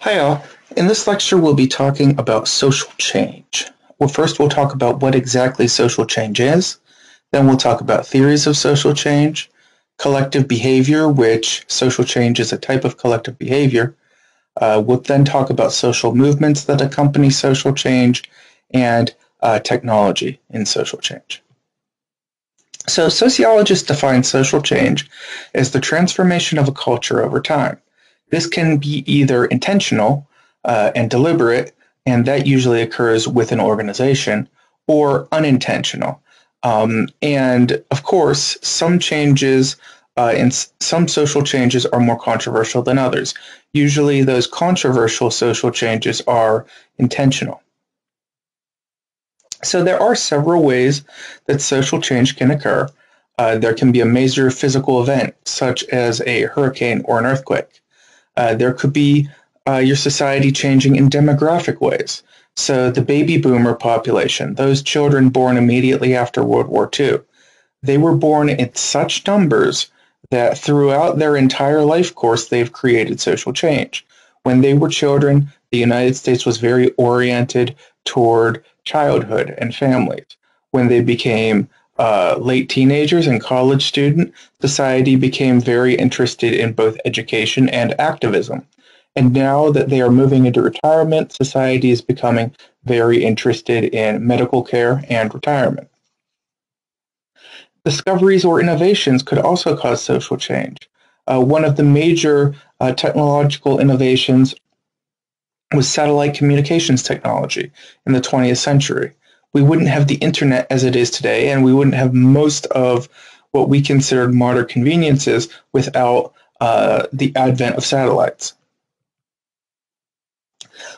Hi all. In this lecture we'll be talking about social change. Well, first we'll talk about what exactly social change is, then we'll talk about theories of social change, collective behavior, which social change is a type of collective behavior. We'll then talk about social movements that accompany social change, and technology in social change. So sociologists define social change as the transformation of a culture over time. This can be either intentional and deliberate, and that usually occurs with an organization, or unintentional. And of course, some changes and some social changes are more controversial than others. Usually those controversial social changes are intentional. So there are several ways that social change can occur. There can be a major physical event, such as a hurricane or an earthquake. There could be your society changing in demographic ways. So the baby boomer population, those children born immediately after World War II, they were born in such numbers that throughout their entire life course, they've created social change. When they were children, the United States was very oriented toward childhood and families. When they became late teenagers and college student, society became very interested in both education and activism. And now that they are moving into retirement, society is becoming very interested in medical care and retirement. Discoveries or innovations could also cause social change. One of the major technological innovations was satellite communications technology in the 20th century. We wouldn't have the internet as it is today, and we wouldn't have most of what we considered modern conveniences without the advent of satellites.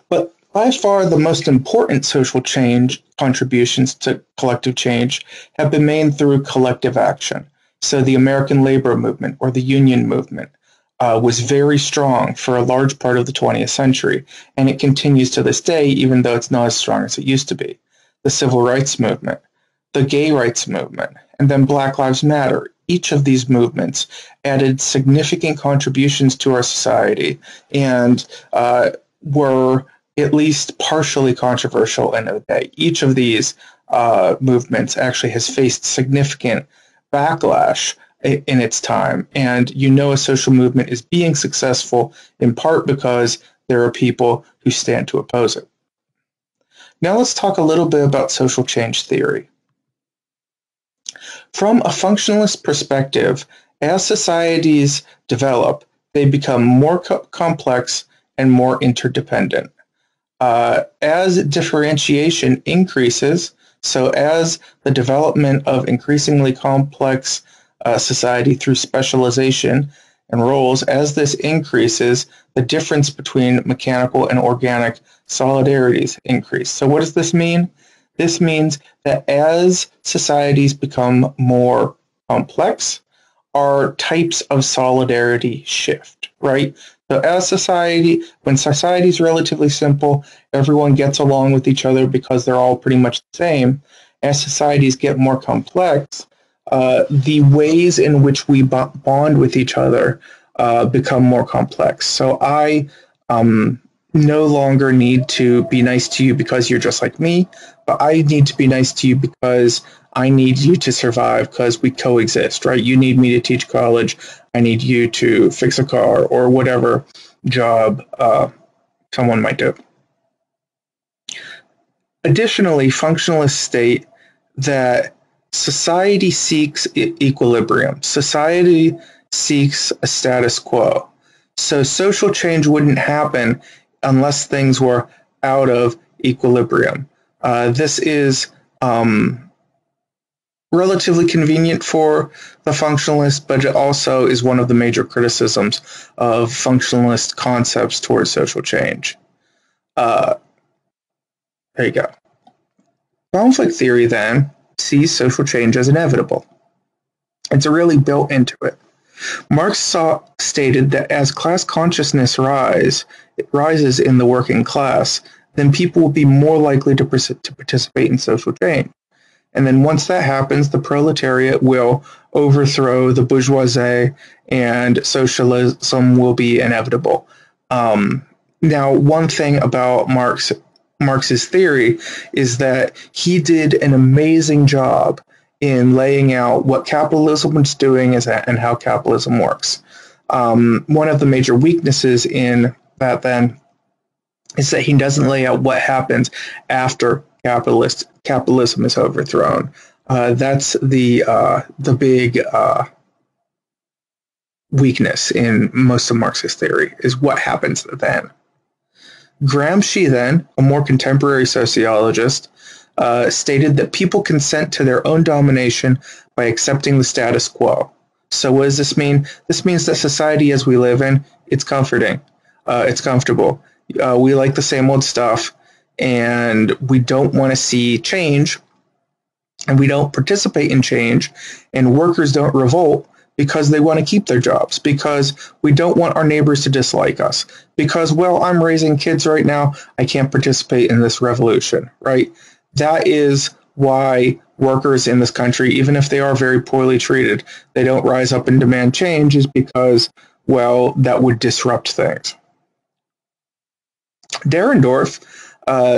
But by far the most important social change contributions to collective change have been made through collective action. So the American labor movement or the union movement was very strong for a large part of the 20th century, and it continues to this day, even though it's not as strong as it used to be. The civil rights movement, the gay rights movement, and then Black Lives Matter. Each of these movements added significant contributions to our society and were at least partially controversial in a day. Each of these movements actually has faced significant backlash in its time, and you know a social movement is being successful in part because there are people who stand to oppose it. Now let's talk a little bit about social change theory. From a functionalist perspective, as societies develop, they become more complex and more interdependent. As differentiation increases, so as the development of increasingly complex society through specialization and roles, as this increases, the difference between mechanical and organic solidarities increase. So what does this mean? This means that as societies become more complex, our types of solidarity shift, right? So when society is relatively simple, everyone gets along with each other because they're all pretty much the same. As societies get more complex, the ways in which we bond with each other become more complex. So I no longer need to be nice to you because you're just like me, but I need to be nice to you because I need you to survive because we coexist, right? You need me to teach college. I need you to fix a car or whatever job someone might do. Additionally, functionalists state that society seeks equilibrium. Society seeks a status quo. So social change wouldn't happen unless things were out of equilibrium. This is relatively convenient for the functionalist, but it also is one of the major criticisms of functionalist concepts towards social change. There you go. Conflict theory, then, sees social change as inevitable. It's really built into it. Marx stated that as class consciousness rises in the working class, then people will be more likely to participate in social change. And then once that happens, the proletariat will overthrow the bourgeoisie and socialism will be inevitable. Now, one thing about Marx's theory is that he did an amazing job in laying out what capitalism was doing and how capitalism works. One of the major weaknesses in that then is that he doesn't lay out what happens after capitalism is overthrown. That's the big weakness in most of Marxist theory, is what happens then. Gramsci, then, a more contemporary sociologist, stated that people consent to their own domination by accepting the status quo. So what does this mean? This means that society as we live in, it's comforting, it's comfortable. We like the same old stuff, and we don't want to see change, and we don't participate in change, and workers don't revolt because they want to keep their jobs, because we don't want our neighbors to dislike us, because, well, I'm raising kids right now, I can't participate in this revolution, right? That is why workers in this country, even if they are very poorly treated, they don't rise up and demand change, is because, well, that would disrupt things. Dahrendorf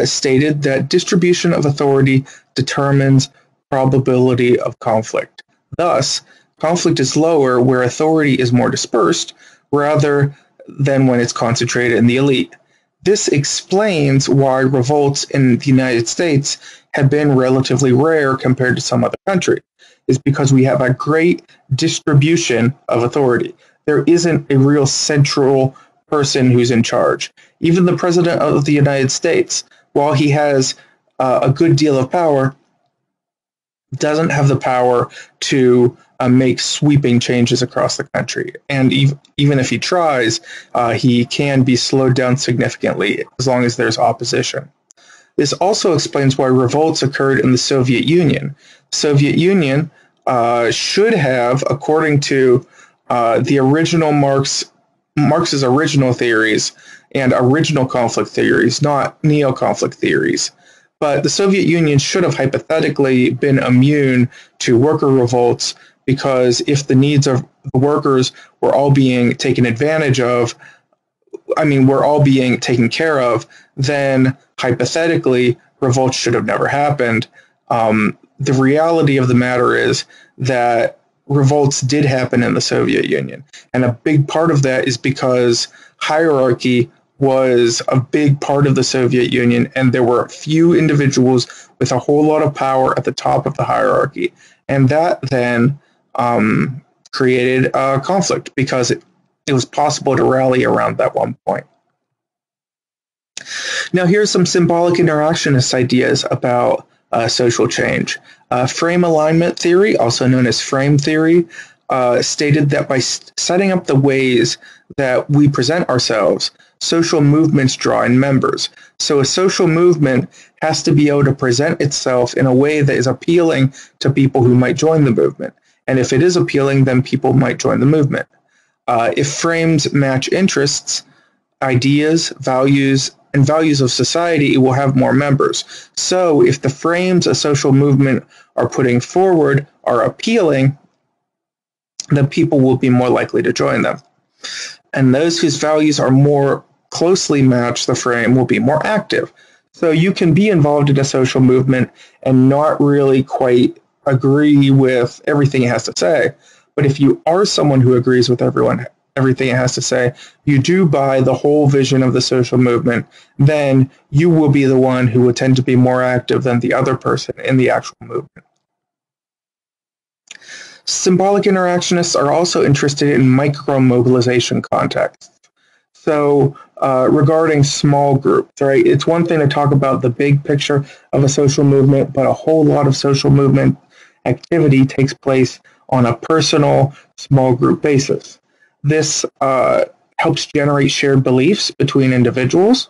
stated that distribution of authority determines probability of conflict. Thus, conflict is lower where authority is more dispersed, rather than when it's concentrated in the elite. This explains why revolts in the United States have been relatively rare compared to some other countries, is because we have a great distribution of authority. There isn't a real central person who's in charge. Even the President of the United States, while he has a good deal of power, doesn't have the power to make sweeping changes across the country. And even if he tries, he can be slowed down significantly as long as there's opposition. This also explains why revolts occurred in the Soviet Union. The Soviet Union should have, according to the original Marx's original theories and original conflict theories, not neo-conflict theories, but the Soviet Union should have hypothetically been immune to worker revolts, because if the needs of the workers were all being taken advantage of, were all being taken care of, then hypothetically revolts should have never happened. The reality of the matter is that revolts did happen in the Soviet Union, and a big part of that is because hierarchy was a big part of the Soviet Union, and there were a few individuals with a whole lot of power at the top of the hierarchy. And that then created a conflict, because it was possible to rally around that one point. Now, here's some symbolic interactionist ideas about social change. Frame alignment theory, also known as frame theory, stated that by setting up the ways that we present ourselves, social movements draw in members. So a social movement has to be able to present itself in a way that is appealing to people who might join the movement. And if it is appealing, then people might join the movement. If frames match interests, ideas, values, and values of society, it will have more members. So if the frames a social movement are putting forward are appealing, then people will be more likely to join them. And those whose values are more closely match the frame will be more active. So you can be involved in a social movement and not really quite agree with everything it has to say. But if you are someone who agrees with everything it has to say, you do buy the whole vision of the social movement, then you will be the one who will tend to be more active than the other person in the actual movement. Symbolic interactionists are also interested in micro-mobilization contexts. So regarding small groups, right? It's one thing to talk about the big picture of a social movement, but a whole lot of social movement activity takes place on a personal, small group basis. This helps generate shared beliefs between individuals.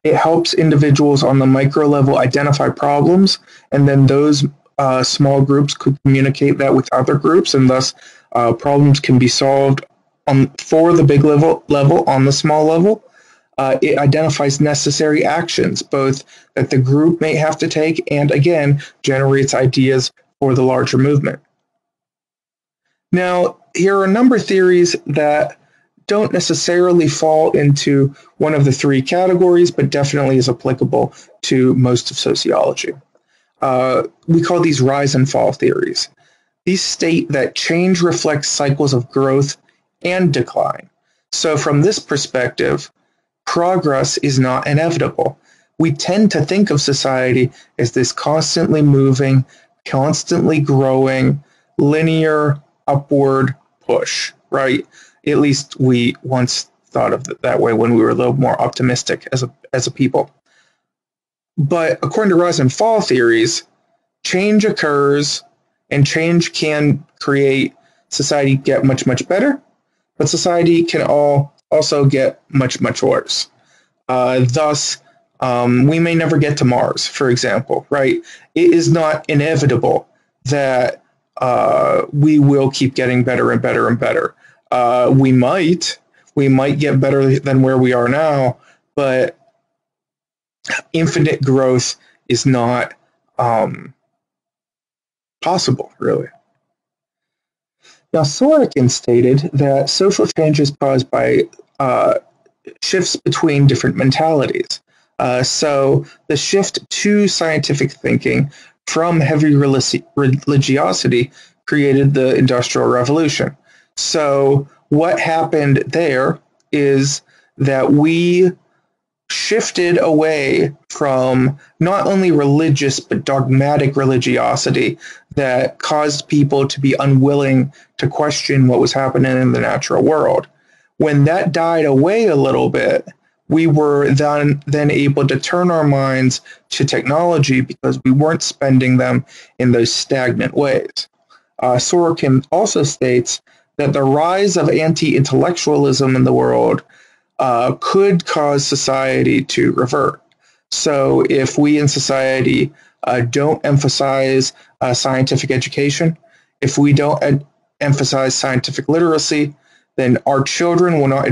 It helps individuals on the micro level identify problems, and then those small groups could communicate that with other groups, and thus problems can be solved for the big level on the small level. It identifies necessary actions, both that the group may have to take, and again, generates ideas for the larger movement. Now, here are a number of theories that don't necessarily fall into one of the three categories, but definitely is applicable to most of sociology. We call these rise and fall theories. These state that change reflects cycles of growth and decline. So from this perspective, progress is not inevitable. We tend to think of society as this constantly moving, constantly growing, linear upward push, right? At least we once thought of it that way when we were a little more optimistic as a people. But according to rise and fall theories, change occurs and change can create society get much, much better, but society can also get much, much worse. Thus, we may never get to Mars, for example, right? It is not inevitable that we will keep getting better and better and better. We might get better than where we are now, but infinite growth is not possible, really. Now, Sorokin stated that social change is caused by shifts between different mentalities. So the shift to scientific thinking from heavy religiosity created the Industrial Revolution. So what happened there is that we shifted away from not only religious but dogmatic religiosity that caused people to be unwilling to question what was happening in the natural world. When that died away a little bit, we were then able to turn our minds to technology because we weren't spending them in those stagnant ways. Sorokin also states that the rise of anti-intellectualism in the world could cause society to revert. So if we in society don't emphasize scientific education, if we don't emphasize scientific literacy, then our children will not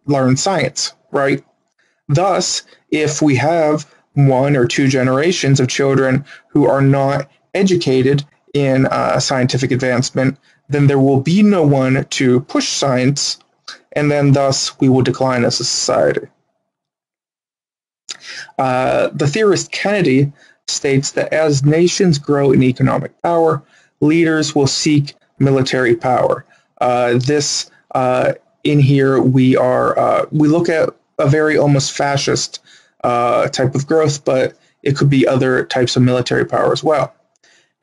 learn science, right? Thus, if we have one or two generations of children who are not educated in scientific advancement, then there will be no one to push science, and then thus we will decline as a society. The theorist Kennedy states that as nations grow in economic power, leaders will seek military power. In here we look at a very almost fascist type of growth, but it could be other types of military power as well.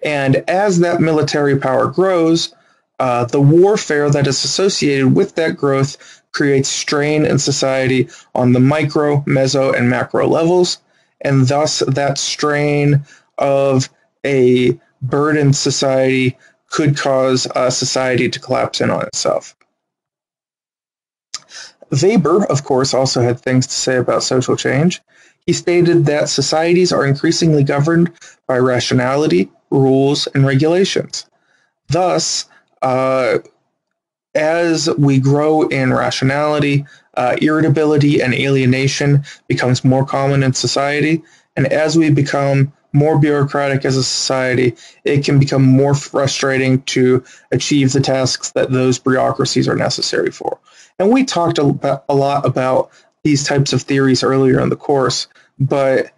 And as that military power grows, the warfare that is associated with that growth creates strain in society on the micro, meso, and macro levels, and thus that strain of a burdened society could cause a society to collapse in on itself. Weber, of course, also had things to say about social change. He stated that societies are increasingly governed by rationality, rules, and regulations. Thus, as we grow in rationality, irritability and alienation becomes more common in society, and as we become more bureaucratic as a society, it can become more frustrating to achieve the tasks that those bureaucracies are necessary for. And we talked a lot about these types of theories earlier in the course, but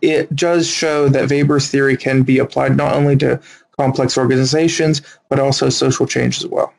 it does show that Weber's theory can be applied not only to complex organizations, but also social change as well.